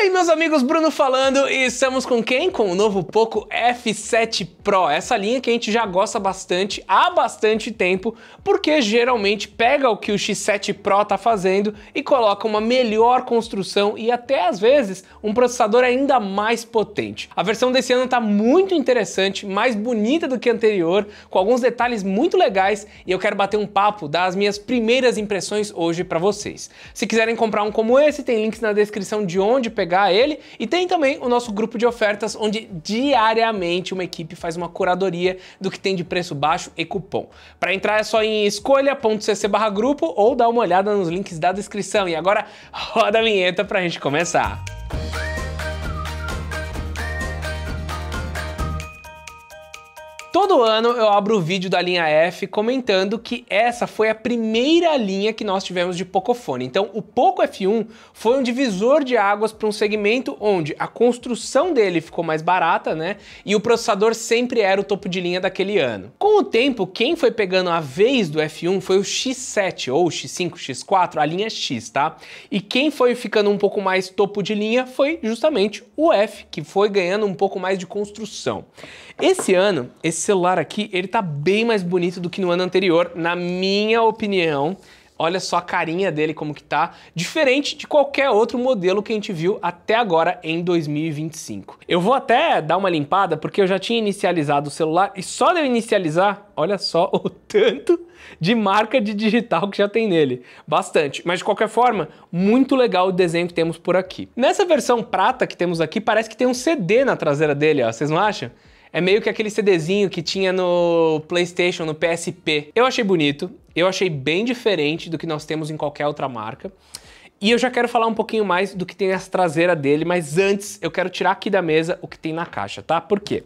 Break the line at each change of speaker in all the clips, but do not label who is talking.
aí, meus amigos, Bruno falando, e estamos com quem? Com o novo Poco F7 Pro, essa linha que a gente já gosta bastante há bastante tempo, porque geralmente pega o que o X7 Pro tá fazendo e coloca uma melhor construção e até às vezes um processador ainda mais potente. A versão desse ano tá muito interessante, mais bonita do que a anterior, com alguns detalhes muito legais, e eu quero bater um papo das minhas primeiras impressões hoje para vocês. Se quiserem comprar um como esse, tem links na descrição de onde pegar ele, e tem também o nosso grupo de ofertas, onde diariamente uma equipe faz uma curadoria do que tem de preço baixo e cupom. Para entrar é só em escolha.cc/grupo ou dar uma olhada nos links da descrição. E agora roda a vinheta pra gente começar. Todo ano eu abro o vídeo da linha F comentando que essa foi a primeira linha que nós tivemos de Pocophone. Então o Poco F1 foi um divisor de águas para um segmento onde a construção dele ficou mais barata, né? E o processador sempre era o topo de linha daquele ano. Com o tempo, quem foi pegando a vez do F1 foi o X7 ou X5, X4, a linha X, tá? E quem foi ficando um pouco mais topo de linha foi justamente o F, que foi ganhando um pouco mais de construção. Esse ano, esse celular aqui, ele tá bem mais bonito do que no ano anterior, na minha opinião. Olha só a carinha dele como que tá, diferente de qualquer outro modelo que a gente viu até agora em 2025. Eu vou até dar uma limpada porque eu já tinha inicializado o celular e só de eu inicializar, olha só o tanto de marca de digital que já tem nele. Bastante, mas de qualquer forma, muito legal o desenho que temos por aqui. Nessa versão prata que temos aqui, parece que tem um CD na traseira dele, ó, vocês não acham? É meio que aquele CDzinho que tinha no PlayStation, no PSP. Eu achei bonito, eu achei bem diferente do que nós temos em qualquer outra marca. E eu já quero falar um pouquinho mais do que tem nessa traseira dele, mas antes eu quero tirar aqui da mesa o que tem na caixa, tá? Por quê?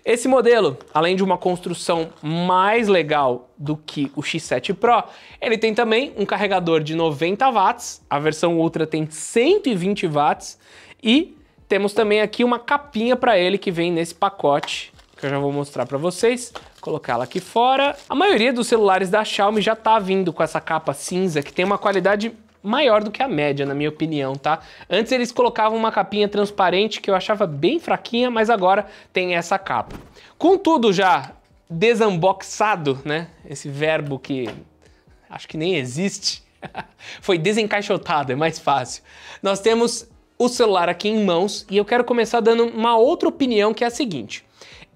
Esse modelo, além de uma construção mais legal do que o X7 Pro, ele tem também um carregador de 90 watts, a versão Ultra tem 120 watts e temos também aqui uma capinha para ele que vem nesse pacote, que eu já vou mostrar para vocês. Colocar ela aqui fora. A maioria dos celulares da Xiaomi já tá vindo com essa capa cinza, que tem uma qualidade maior do que a média, na minha opinião, tá? Antes eles colocavam uma capinha transparente que eu achava bem fraquinha, mas agora tem essa capa. Com tudo já desunboxado, né? Esse verbo que acho que nem existe. Foi desencaixotado, é mais fácil. Nós temos o celular aqui em mãos e eu quero começar dando uma outra opinião, que é a seguinte.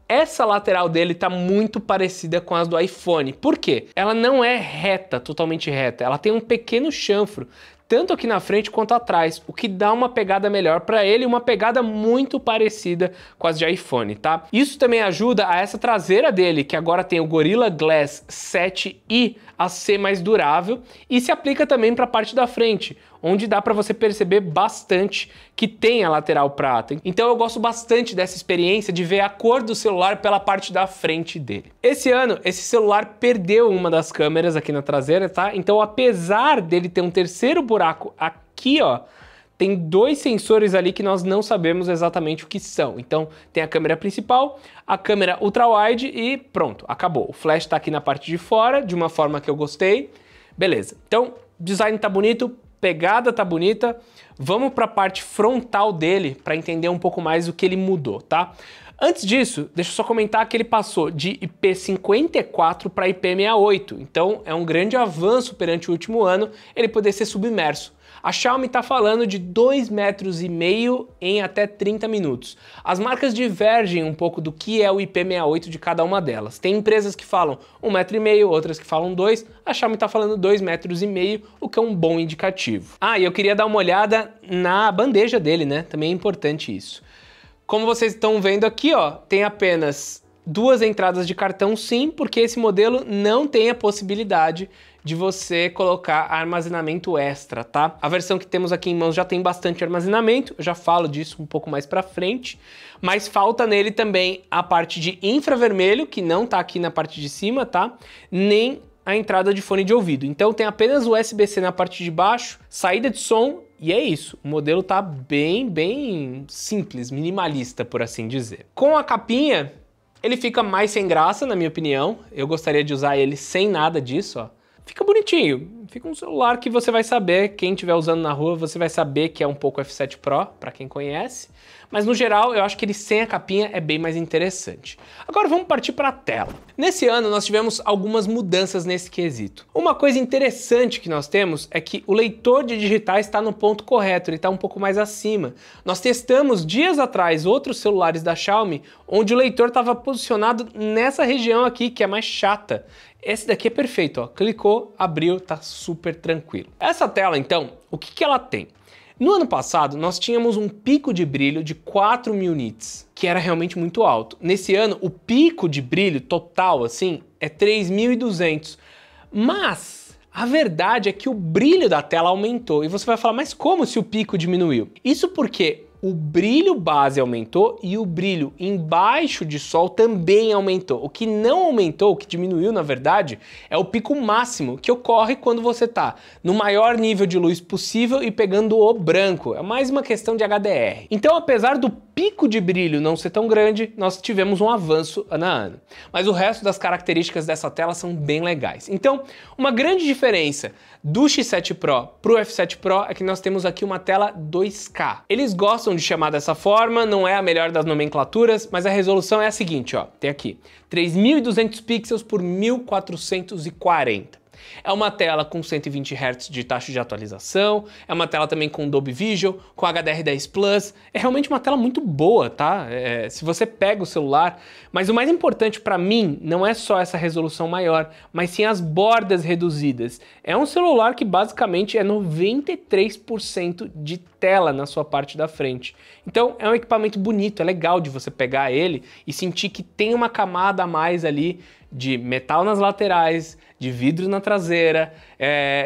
Essa lateral dele tá muito parecida com as do iPhone. Por quê? Ela não é reta, totalmente reta. Ela tem um pequeno chanfro, tanto aqui na frente quanto atrás, o que dá uma pegada melhor para ele, uma pegada muito parecida com as de iPhone, tá? Isso também ajuda a essa traseira dele, que agora tem o Gorilla Glass 7i, a ser mais durável, e se aplica também para a parte da frente, onde dá para você perceber bastante que tem a lateral prata. Então eu gosto bastante dessa experiência de ver a cor do celular pela parte da frente dele. Esse ano, esse celular perdeu uma das câmeras aqui na traseira, tá? Então apesar dele ter um terceiro buraco aqui, ó, tem dois sensores ali que nós não sabemos exatamente o que são. Então tem a câmera principal, a câmera ultra-wide e pronto, acabou. O flash tá aqui na parte de fora, de uma forma que eu gostei. Beleza, então design tá bonito, pegada tá bonita. Vamos para a parte frontal dele para entender um pouco mais o que ele mudou, tá? Antes disso, deixa eu só comentar que ele passou de IP54 para IP68. Então é um grande avanço perante o último ano ele poder ser submerso. A Xiaomi está falando de 2,5 metros em até 30 minutos. As marcas divergem um pouco do que é o IP68 de cada uma delas. Tem empresas que falam 1,5 metro, outras que falam 2. A Xiaomi está falando 2,5 metros, o que é um bom indicativo. Ah, e eu queria dar uma olhada na bandeja dele, né? Também é importante isso. Como vocês estão vendo aqui, ó, tem apenas duas entradas de cartão SIM, porque esse modelo não tem a possibilidade de você colocar armazenamento extra, tá? A versão que temos aqui em mãos já tem bastante armazenamento, eu já falo disso um pouco mais pra frente, mas falta nele também a parte de infravermelho, que não tá aqui na parte de cima, tá? Nem a entrada de fone de ouvido. Então tem apenas USB-C na parte de baixo, saída de som, e é isso. O modelo tá bem simples, minimalista, por assim dizer. Com a capinha, ele fica mais sem graça, na minha opinião. Eu gostaria de usar ele sem nada disso, ó. Fica bonitinho, Fica um celular que você vai saber, quem estiver usando na rua, você vai saber que é um Poco F7 Pro, para quem conhece. Mas no geral, eu acho que ele sem a capinha é bem mais interessante. Agora vamos partir para a tela. Nesse ano nós tivemos algumas mudanças nesse quesito. Uma coisa interessante que nós temos é que o leitor de digitais está no ponto correto, ele está um pouco mais acima. Nós testamos dias atrás outros celulares da Xiaomi, onde o leitor estava posicionado nessa região aqui, que é mais chata. Esse daqui é perfeito, ó. Clicou, abriu, tá super tranquilo. Essa tela, então, o que ela tem? No ano passado, nós tínhamos um pico de brilho de 4.000 nits, que era realmente muito alto. Nesse ano, o pico de brilho total, assim, é 3.200. Mas a verdade é que o brilho da tela aumentou. E você vai falar, mas como se o pico diminuiu? Isso porque o brilho base aumentou e o brilho embaixo de sol também aumentou. O que não aumentou, o que diminuiu na verdade, é o pico máximo que ocorre quando você está no maior nível de luz possível e pegando o branco. É mais uma questão de HDR. Então, apesar do pico de brilho não ser tão grande, nós tivemos um avanço ano a ano. Mas o resto das características dessa tela são bem legais. Então, uma grande diferença do X7 Pro para o F7 Pro é que nós temos aqui uma tela 2K. Eles gostam de chamar dessa forma, não é a melhor das nomenclaturas, mas a resolução é a seguinte, ó, tem aqui 3.200 pixels por 1.440. É uma tela com 120 Hz de taxa de atualização, é uma tela também com Dolby Vision, com HDR10 Plus, é realmente uma tela muito boa, tá? Se você pega o celular, mas o mais importante para mim não é só essa resolução maior, mas sim as bordas reduzidas. É um celular que basicamente é 93% de tela na sua parte da frente. Então é um equipamento bonito, é legal de você pegar ele e sentir que tem uma camada a mais ali de metal nas laterais, de vidro na traseira,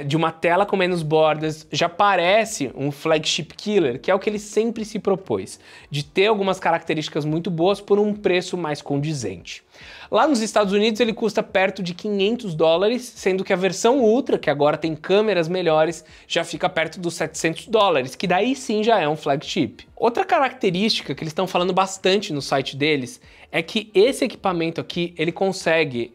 de uma tela com menos bordas. Já parece um flagship killer, que é o que ele sempre se propôs, de ter algumas características muito boas por um preço mais condizente. Lá nos Estados Unidos ele custa perto de $500, sendo que a versão Ultra, que agora tem câmeras melhores, já fica perto dos $700, que daí sim já é um flagship. Outra característica que eles estão falando bastante no site deles é que esse equipamento aqui, ele consegue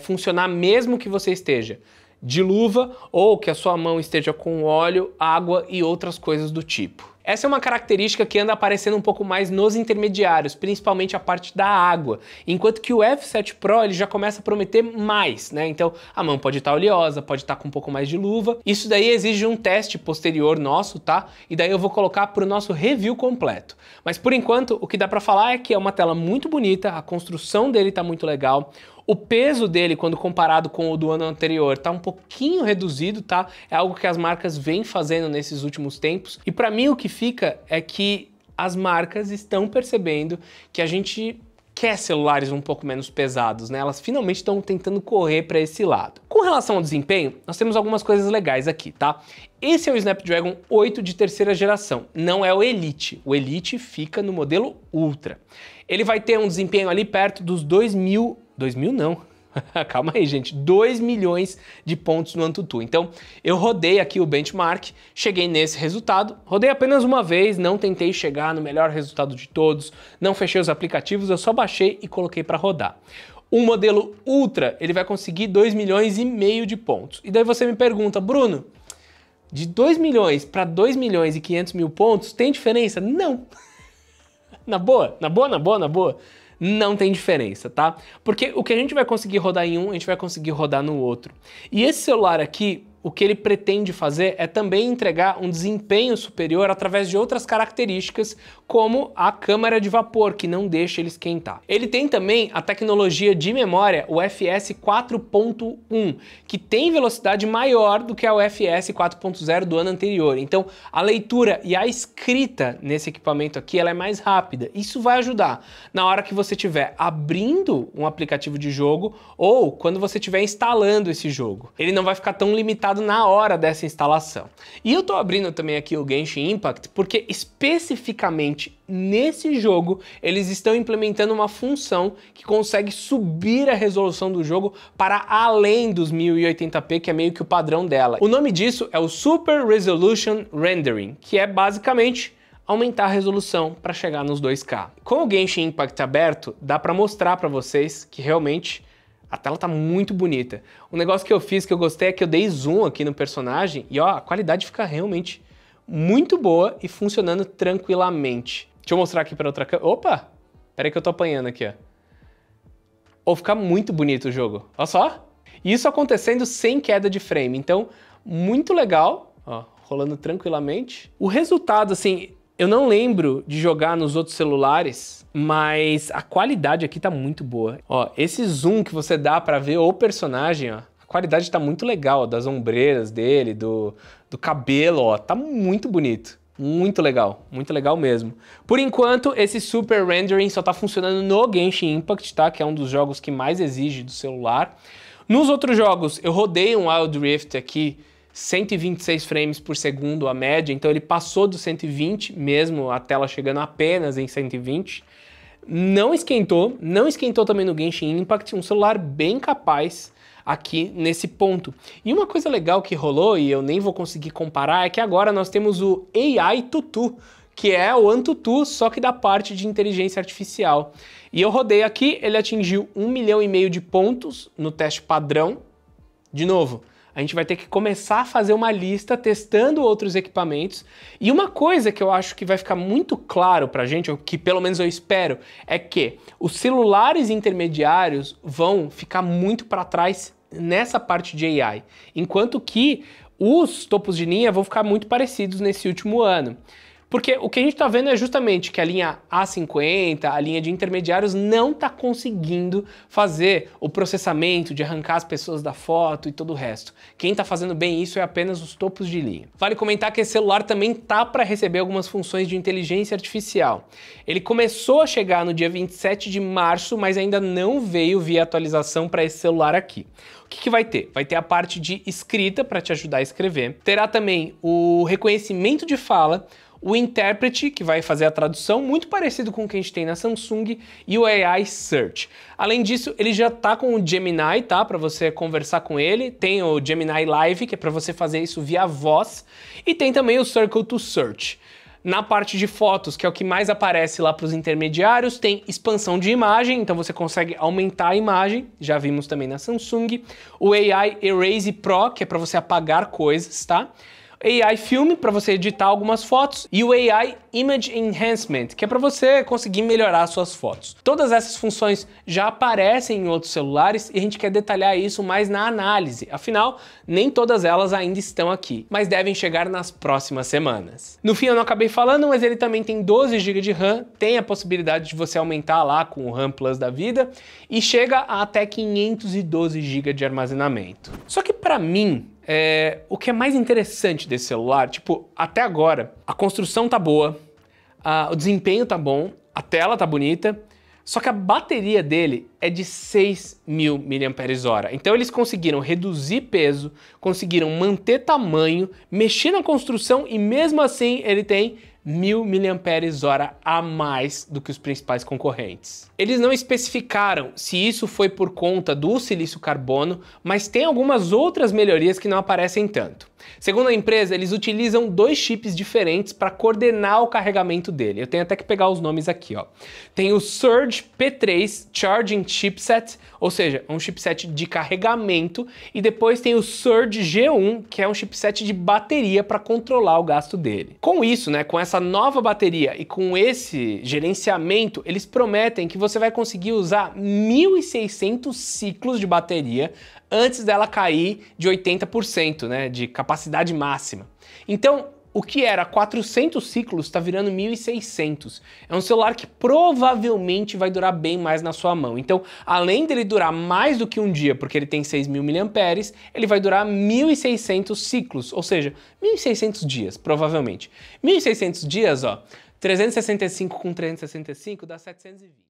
funcionar mesmo que você esteja de luva ou que a sua mão esteja com óleo, água e outras coisas do tipo. Essa é uma característica que anda aparecendo um pouco mais nos intermediários, principalmente a parte da água, enquanto que o F7 Pro ele já começa a prometer mais, né? Então a mão pode estar oleosa, pode estar com um pouco mais de luva. Isso daí exige um teste posterior nosso, tá? E daí eu vou colocar para o nosso review completo. Mas por enquanto o que dá para falar é que é uma tela muito bonita, a construção dele tá muito legal. O peso dele, quando comparado com o do ano anterior, tá um pouquinho reduzido, tá? É algo que as marcas vêm fazendo nesses últimos tempos. E para mim o que fica é que as marcas estão percebendo que a gente quer celulares um pouco menos pesados, né? Elas finalmente estão tentando correr para esse lado. Com relação ao desempenho, nós temos algumas coisas legais aqui, tá? Esse é o Snapdragon 8 de terceira geração, não é o Elite. O Elite fica no modelo Ultra. Ele vai ter um desempenho ali perto dos 2.000 não, calma aí gente, 2 milhões de pontos no AnTuTu. Então eu rodei aqui o benchmark, cheguei nesse resultado, rodei apenas uma vez, não tentei chegar no melhor resultado de todos, não fechei os aplicativos, eu só baixei e coloquei para rodar. O modelo Ultra, ele vai conseguir 2,5 milhões de pontos. E daí você me pergunta, Bruno, de 2 milhões para 2 milhões e 500 mil pontos, tem diferença? Não. Na boa, não tem diferença, tá? Porque o que a gente vai conseguir rodar em um, a gente vai conseguir rodar no outro. E esse celular aqui, o que ele pretende fazer é também entregar um desempenho superior através de outras características, como a câmara de vapor, que não deixa ele esquentar. Ele tem também a tecnologia de memória, o FS 4.1, que tem velocidade maior do que a UFS 4.0 do ano anterior. Então, a leitura e a escrita nesse equipamento aqui, ela é mais rápida. Isso vai ajudar na hora que você estiver abrindo um aplicativo de jogo ou quando você estiver instalando esse jogo. Ele não vai ficar tão limitado na hora dessa instalação. E eu tô abrindo também aqui o Genshin Impact porque especificamente nesse jogo eles estão implementando uma função que consegue subir a resolução do jogo para além dos 1080p, que é meio que o padrão dela. O nome disso é o Super Resolution Rendering, que é basicamente aumentar a resolução para chegar nos 2K. Com o Genshin Impact aberto, dá para mostrar para vocês que realmente A tela tá muito bonita. Um negócio que eu fiz que eu gostei é que eu dei zoom aqui no personagem e ó, a qualidade fica realmente muito boa e funcionando tranquilamente. Deixa eu mostrar aqui para outra câmera. Opa! Pera aí que eu tô apanhando aqui, ó. Ou fica muito bonito o jogo. Olha só. Isso acontecendo sem queda de frame. Então, muito legal. Ó, rolando tranquilamente. O resultado, assim, eu não lembro de jogar nos outros celulares, mas a qualidade aqui tá muito boa. Ó, esse zoom que você dá pra ver o personagem, ó, a qualidade tá muito legal, ó, das ombreiras dele, do cabelo, ó, tá muito bonito. Muito legal mesmo. Por enquanto, esse Super Rendering só tá funcionando no Genshin Impact, tá? Que é um dos jogos que mais exige do celular. Nos outros jogos, eu rodei um Wild Rift aqui, 126 frames por segundo a média, então ele passou dos 120, mesmo a tela chegando apenas em 120. Não esquentou também no Genshin Impact, um celular bem capaz aqui nesse ponto. E uma coisa legal que rolou, e eu nem vou conseguir comparar, é que agora nós temos o AI Tutu, que é o Antutu, só que da parte de inteligência artificial. E eu rodei aqui, ele atingiu 1,5 milhão de pontos no teste padrão. De novo, a gente vai ter que começar a fazer uma lista testando outros equipamentos. E uma coisa que eu acho que vai ficar muito claro pra gente, ou que pelo menos eu espero, é que os celulares intermediários vão ficar muito para trás nessa parte de AI, enquanto que os topos de linha vão ficar muito parecidos nesse último ano. Porque o que a gente está vendo é justamente que a linha A50, a linha de intermediários, não está conseguindo fazer o processamento de arrancar as pessoas da foto e todo o resto. Quem está fazendo bem isso é apenas os topos de linha. Vale comentar que esse celular também tá para receber algumas funções de inteligência artificial. Ele começou a chegar no dia 27 de março, mas ainda não veio via atualização para esse celular aqui. O que vai ter? Vai ter a parte de escrita para te ajudar a escrever. Terá também o reconhecimento de fala, o intérprete, que vai fazer a tradução, muito parecido com o que a gente tem na Samsung, e o AI Search. Além disso, ele já tá com o Gemini, tá? Para você conversar com ele. Tem o Gemini Live, que é para você fazer isso via voz. E tem também o Circle to Search. Na parte de fotos, que é o que mais aparece lá para os intermediários, tem expansão de imagem, então você consegue aumentar a imagem, já vimos também na Samsung. O AI Erase Pro, que é para você apagar coisas, tá? AI Film, para você editar algumas fotos, e o AI Image Enhancement, que é para você conseguir melhorar suas fotos. Todas essas funções já aparecem em outros celulares e a gente quer detalhar isso mais na análise, afinal, nem todas elas ainda estão aqui, mas devem chegar nas próximas semanas. No fim eu não acabei falando, mas ele também tem 12 GB de RAM, tem a possibilidade de você aumentar lá com o RAM Plus da vida, e chega a até 512 GB de armazenamento. Só que para mim, o que é mais interessante desse celular, tipo, até agora, a construção tá boa, o desempenho tá bom, a tela tá bonita, só que a bateria dele é de 6.000 mAh. Então eles conseguiram reduzir peso, conseguiram manter tamanho, mexer na construção e mesmo assim ele tem 1.000 mAh a mais do que os principais concorrentes. Eles não especificaram se isso foi por conta do silício carbono, mas tem algumas outras melhorias que não aparecem tanto. Segundo a empresa, eles utilizam 2 chips diferentes para coordenar o carregamento dele. Eu tenho até que pegar os nomes aqui, ó. Tem o Surge P3 Charging Chipset, ou seja, um chipset de carregamento, e depois tem o Surge G1, que é um chipset de bateria para controlar o gasto dele. Com isso, né, com essa nova bateria e com esse gerenciamento, eles prometem que você vai conseguir usar 1.600 ciclos de bateria antes dela cair de 80%, né, de capacidade máxima. Então, o que era 400 ciclos está virando 1.600. É um celular que provavelmente vai durar bem mais na sua mão. Então, além dele durar mais do que um dia, porque ele tem 6.000 mAh, ele vai durar 1.600 ciclos, ou seja, 1.600 dias, provavelmente. 1.600 dias, ó, 365 com 365 dá 720.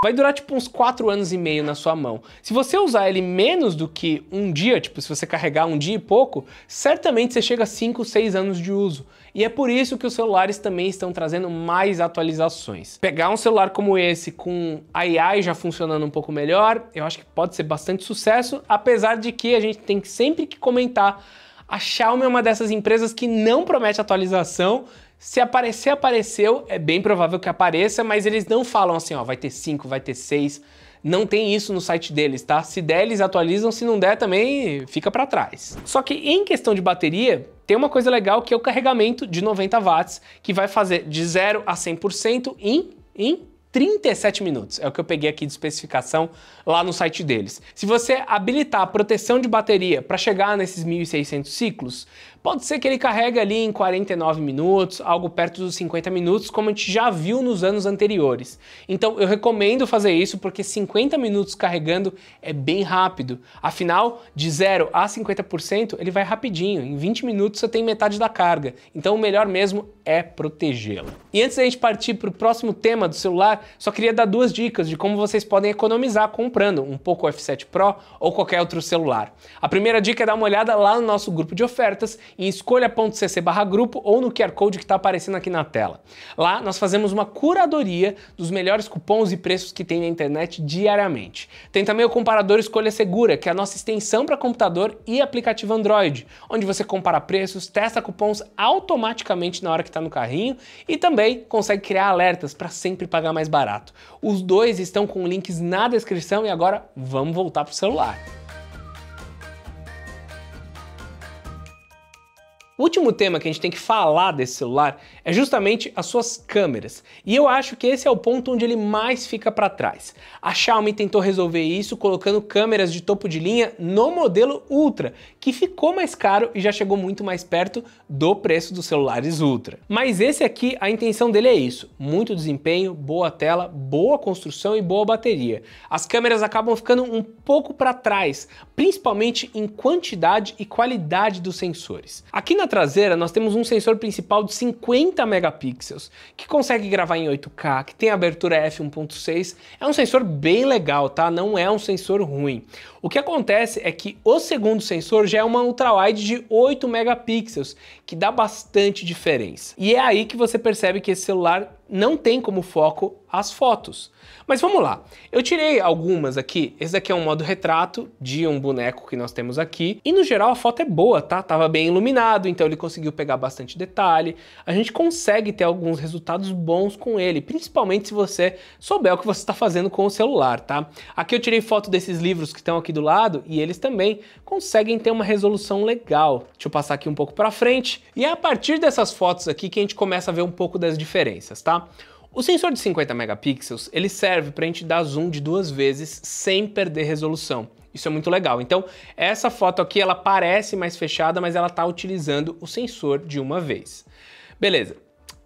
Vai durar tipo uns 4 anos e meio na sua mão. Se você usar ele menos do que um dia, tipo se você carregar um dia e pouco, certamente você chega a 5, 6 anos de uso. E é por isso que os celulares também estão trazendo mais atualizações. Pegar um celular como esse com a AI já funcionando um pouco melhor, eu acho que pode ser bastante sucesso, apesar de que a gente tem sempre que comentar, a Xiaomi é uma dessas empresas que não promete atualização. Se aparecer, apareceu, é bem provável que apareça, mas eles não falam assim, ó, vai ter 5, vai ter 6. Não tem isso no site deles, tá? Se der, eles atualizam, se não der também fica para trás. Só que em questão de bateria, tem uma coisa legal que é o carregamento de 90 watts, que vai fazer de 0 a 100% em 37 minutos, é o que eu peguei aqui de especificação lá no site deles. Se você habilitar a proteção de bateria para chegar nesses 1.600 ciclos, pode ser que ele carregue ali em 49 minutos, algo perto dos 50 minutos, como a gente já viu nos anos anteriores. Então eu recomendo fazer isso porque 50 minutos carregando é bem rápido. Afinal, de 0 a 50% ele vai rapidinho, em 20 minutos você tem metade da carga. Então o melhor mesmo é protegê-la. E antes da gente partir para o próximo tema do celular, só queria dar duas dicas de como vocês podem economizar comprando um Poco F7 Pro ou qualquer outro celular. A primeira dica é dar uma olhada lá no nosso grupo de ofertas em escolha.cc/grupo ou no QR Code que está aparecendo aqui na tela. Lá nós fazemos uma curadoria dos melhores cupons e preços que tem na internet diariamente. Tem também o comparador Escolha Segura, que é a nossa extensão para computador e aplicativo Android, onde você compara preços, testa cupons automaticamente na hora que está no carrinho e também consegue criar alertas para sempre pagar mais barato. Os dois estão com links na descrição e agora vamos voltar para o celular. O último tema que a gente tem que falar desse celular é justamente as suas câmeras. E eu acho que esse é o ponto onde ele mais fica para trás. A Xiaomi tentou resolver isso colocando câmeras de topo de linha no modelo Ultra, que ficou mais caro e já chegou muito mais perto do preço dos celulares Ultra. Mas esse aqui, a intenção dele é isso: muito desempenho, boa tela, boa construção e boa bateria. As câmeras acabam ficando um pouco para trás, principalmente em quantidade e qualidade dos sensores. Aqui na traseira nós temos um sensor principal de 50 megapixels, que consegue gravar em 8K, que tem abertura f1.6, é um sensor bem legal, tá? Não é um sensor ruim. O que acontece é que o segundo sensor já é uma ultrawide de 8 megapixels, que dá bastante diferença. E é aí que você percebe que esse celular não tem como foco as fotos. Mas vamos lá, eu tirei algumas aqui. Esse daqui é um modo retrato de um boneco que nós temos aqui. E no geral a foto é boa, tá? Tava bem iluminado, então ele conseguiu pegar bastante detalhe. A gente consegue ter alguns resultados bons com ele, principalmente se você souber o que você está fazendo com o celular, tá? Aqui eu tirei foto desses livros que estão aqui do lado e eles também conseguem ter uma resolução legal. Deixa eu passar aqui um pouco para frente. E é a partir dessas fotos aqui que a gente começa a ver um pouco das diferenças, tá? O sensor de 50 megapixels, ele serve para a gente dar zoom de 2 vezes sem perder resolução. Isso é muito legal. Então, essa foto aqui, ela parece mais fechada, mas ela está utilizando o sensor de uma vez. Beleza.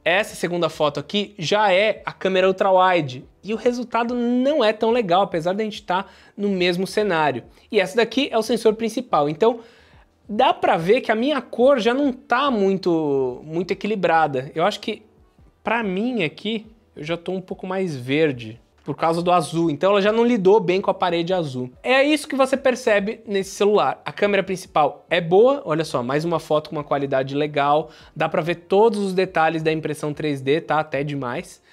Essa segunda foto aqui já é a câmera ultrawide e o resultado não é tão legal, apesar de a gente estar no mesmo cenário. E essa daqui é o sensor principal. Então, dá para ver que a minha cor já não está muito equilibrada. Eu acho que, para mim aqui, eu já estou um pouco mais verde por causa do azul, então ela já não lidou bem com a parede azul. É isso que você percebe nesse celular. A câmera principal é boa, olha só, mais uma foto com uma qualidade legal, dá para ver todos os detalhes da impressão 3D, tá? Até demais.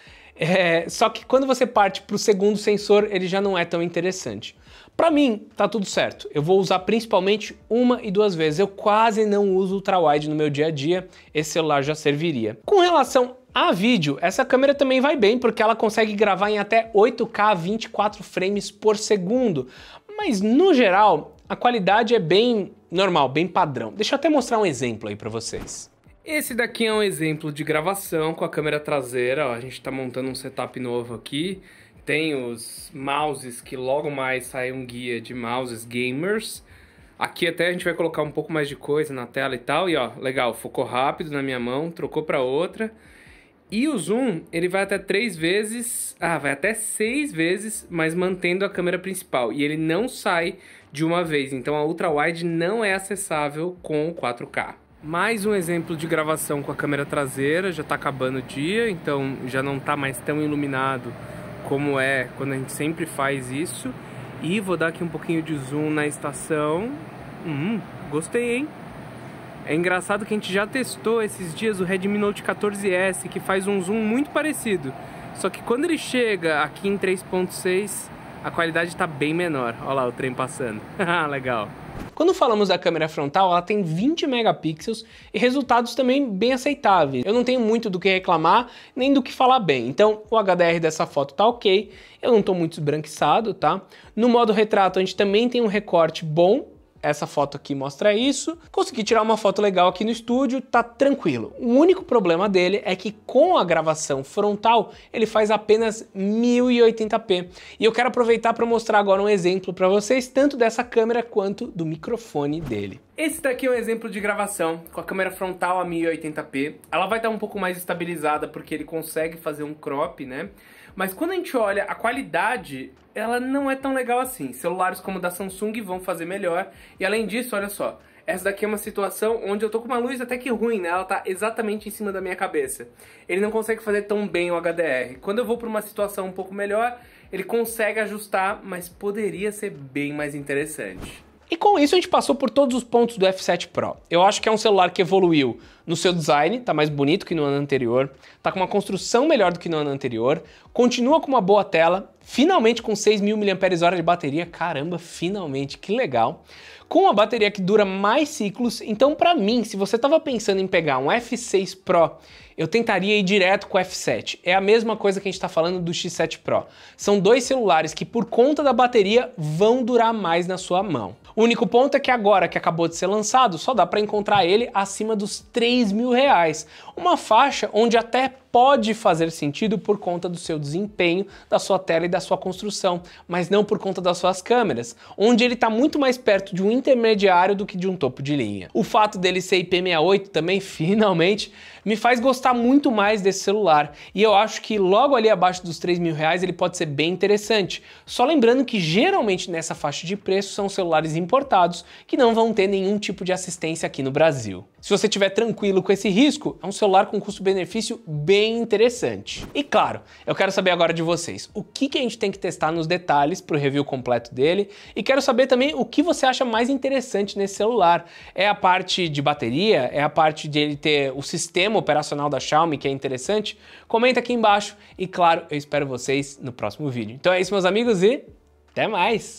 Só que quando você parte para o segundo sensor, ele já não é tão interessante. Para mim, tá tudo certo. Eu vou usar principalmente 1 e 2 vezes. Eu quase não uso ultrawide no meu dia a dia, esse celular já serviria. Com relação a vídeo, essa câmera também vai bem, porque ela consegue gravar em até 8K 24 frames por segundo. Mas no geral, a qualidade é bem normal, bem padrão. Deixa eu até mostrar um exemplo aí para vocês. Esse daqui é um exemplo de gravação com a câmera traseira. Ó, a gente está montando um setup novo aqui. Tem os mouses que logo mais sai um guia de mouses gamers. Aqui até a gente vai colocar um pouco mais de coisa na tela e tal. E ó, legal, focou rápido na minha mão, trocou para outra. E o zoom, ele vai até 3 vezes, vai até 6 vezes, mas mantendo a câmera principal. E ele não sai de uma vez, então a ultrawide não é acessável com o 4K. Mais um exemplo de gravação com a câmera traseira, já está acabando o dia, então já não está mais tão iluminado como é quando a gente sempre faz isso. E vou dar aqui um pouquinho de zoom na estação. Gostei, hein? É engraçado que a gente já testou esses dias o Redmi Note 14S, que faz um zoom muito parecido. Só que quando ele chega aqui em 3.6, a qualidade tá bem menor. Olha lá o trem passando. Legal. Quando falamos da câmera frontal, ela tem 20 megapixels e resultados também bem aceitáveis. Eu não tenho muito do que reclamar, nem do que falar bem. Então, o HDR dessa foto tá ok, eu não tô muito esbranquiçado, tá? No modo retrato, a gente também tem um recorte bom. Essa foto aqui mostra isso. Consegui tirar uma foto legal aqui no estúdio, tá tranquilo. O único problema dele é que com a gravação frontal, ele faz apenas 1080p. E eu quero aproveitar para mostrar agora um exemplo para vocês, tanto dessa câmera quanto do microfone dele. Esse daqui é um exemplo de gravação com a câmera frontal a 1080p. Ela vai estar um pouco mais estabilizada porque ele consegue fazer um crop, né? Mas quando a gente olha a qualidade, ela não é tão legal assim. Celulares como o da Samsung vão fazer melhor. E além disso, olha só, essa daqui é uma situação onde eu tô com uma luz até que ruim, né? Ela tá exatamente em cima da minha cabeça. Ele não consegue fazer tão bem o HDR. Quando eu vou para uma situação um pouco melhor, ele consegue ajustar, mas poderia ser bem mais interessante. E com isso a gente passou por todos os pontos do F7 Pro. Eu acho que é um celular que evoluiu no seu design, tá mais bonito que no ano anterior, tá com uma construção melhor do que no ano anterior, continua com uma boa tela, finalmente com 6.000 mAh de bateria, caramba, finalmente, que legal. Com uma bateria que dura mais ciclos, então para mim, se você estava pensando em pegar um F6 Pro, eu tentaria ir direto com o F7. É a mesma coisa que a gente está falando do X7 Pro. São dois celulares que por conta da bateria vão durar mais na sua mão. O único ponto é que agora que acabou de ser lançado, só dá para encontrar ele acima dos R$3.000. Uma faixa onde até pode fazer sentido por conta do seu desempenho, da sua tela e da sua construção, mas não por conta das suas câmeras, onde ele está muito mais perto de um intermediário do que de um topo de linha. O fato dele ser IP68 também, finalmente, me faz gostar muito mais desse celular, e eu acho que logo ali abaixo dos R$3.000 ele pode ser bem interessante. Só lembrando que geralmente nessa faixa de preço são celulares importados que não vão ter nenhum tipo de assistência aqui no Brasil. Se você estiver tranquilo com esse risco, é um celular com custo-benefício bem interessante. E claro, eu quero saber agora de vocês, o que a gente tem que testar nos detalhes para o review completo dele, e quero saber também o que você acha mais interessante nesse celular. É a parte de bateria? É a parte de ele ter o sistema operacional da Xiaomi que é interessante? Comenta aqui embaixo e claro, eu espero vocês no próximo vídeo. Então é isso, meus amigos, e até mais!